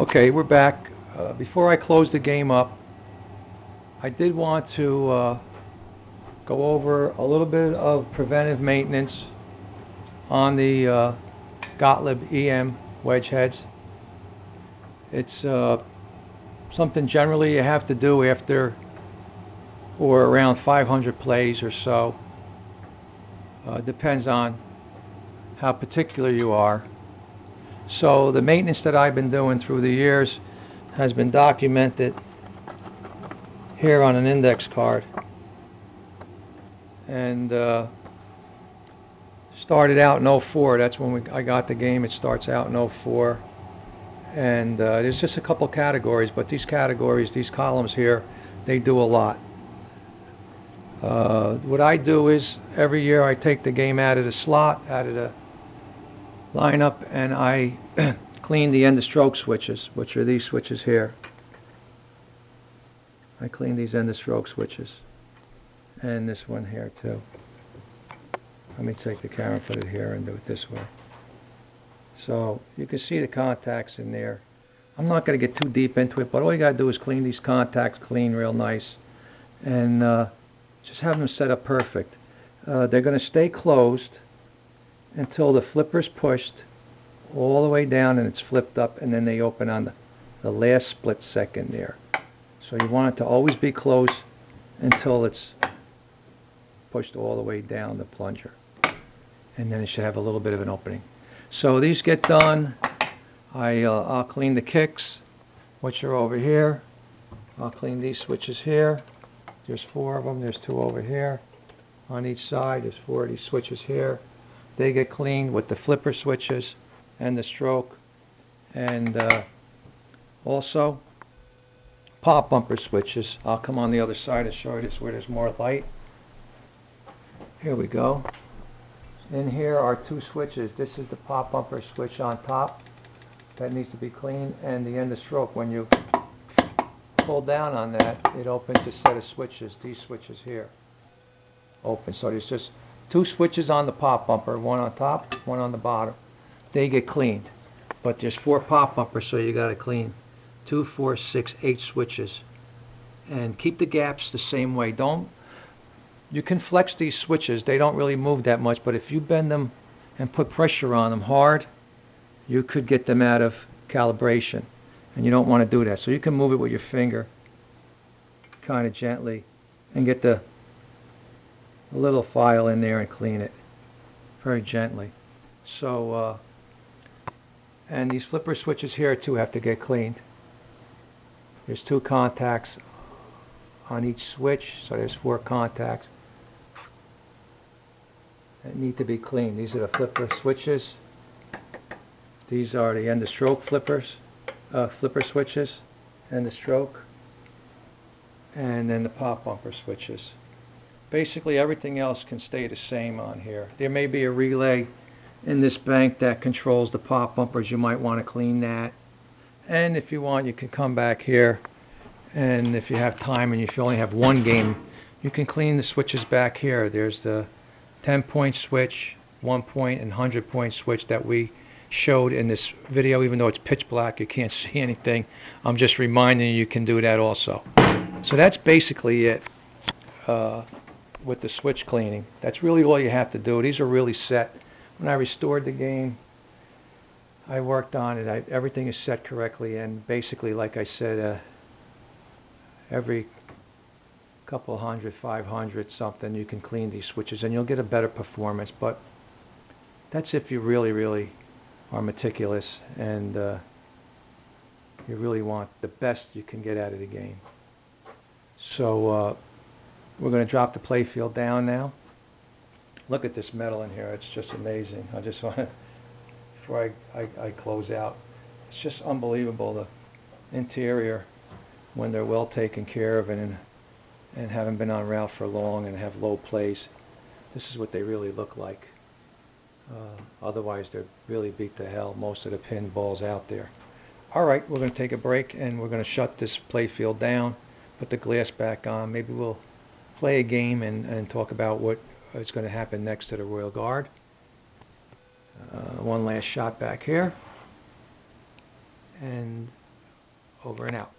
Okay, we're back. Before I close the game up, I did want to go over a little bit of preventive maintenance on the Gottlieb EM wedge heads. It's something generally you have to do after or around 500 plays or so. Depends on how particular you are. So the maintenance that I've been doing through the years has been documented here on an index card, and started out in '04. That's when I got the game. It starts out in '04, and there's just a couple categories, but these categories, these columns here, they do a lot. What I do is every year I take the game out of the slot, out of the lineup, and I clean the end of stroke switches, which are these switches here. I clean these end of stroke switches, and this one here too. Let me take the camera, put it here, and do it this way. So you can see the contacts in there. I'm not going to get too deep into it, but all you got to do is clean these contacts clean real nice, and just have them set up perfect. They're going to stay closed until the flipper's pushed all the way down and it's flipped up, and then they open on the last split second there. So you want it to always be closed until it's pushed all the way down the plunger, and then it should have a little bit of an opening. So these get done. I'll clean the kicks, which are over here. I'll clean these switches here. There's 4 of them. There's 2 over here on each side. There's 4 of these switches here. They get cleaned with the flipper switches and the stroke, and also pop bumper switches. I'll come on the other side and show you this where there's more light. Here we go. In here are 2 switches. This is the pop bumper switch on top that needs to be cleaned, and the end of stroke. When you pull down on that, it opens a set of switches. These switches here open. So there's just 2 switches on the pop bumper, one on top, one on the bottom. They get cleaned, but there's 4 pop bumpers, so you got to clean 2, 4, 6, 8 switches, and keep the gaps the same way. You can flex these switches. They don't really move that much, but if you bend them and put pressure on them hard, you could get them out of calibration, and you don't want to do that. So you can move it with your finger kind of gently and get the little file in there and clean it very gently. So and these flipper switches here too have to get cleaned. There's 2 contacts on each switch, so there's 4 contacts that need to be cleaned. These are the flipper switches. These are the end of stroke flipper switches, end of stroke, and then the pop bumper switches. Basically everything else can stay the same on here. There may be a relay in this bank that controls the pop bumpers. You might want to clean that, and if you want, you can come back here, and if you have time and if you only have 1 game, you can clean the switches back here. There's the 10-point switch, 1-point, and 100-point switch that we showed in this video. Even though it's pitch black, you can't see anything. I'm just reminding you can do that also. So that's basically it with the switch cleaning. That's really all you have to do. These are really set. When I restored the game, I worked on it. Everything is set correctly, and basically, like I said, every couple hundred, 500 something, you can clean these switches and you'll get a better performance. But that's if you really, really are meticulous and you really want the best you can get out of the game. So we're going to drop the play field down now. Look at this metal in here. It's just amazing. I just want to, before I close out, it's just unbelievable, the interior, when they're well taken care of and haven't been on route for long and have low plays. This is what they really look like. Otherwise, they're really beat to hell, most of the pinballs out there. Alright, we're going to take a break and we're going to shut this play field down, put the glass back on. Maybe we'll play a game and talk about what is going to happen next to the Royal Guard. One last shot back here. And Over and out.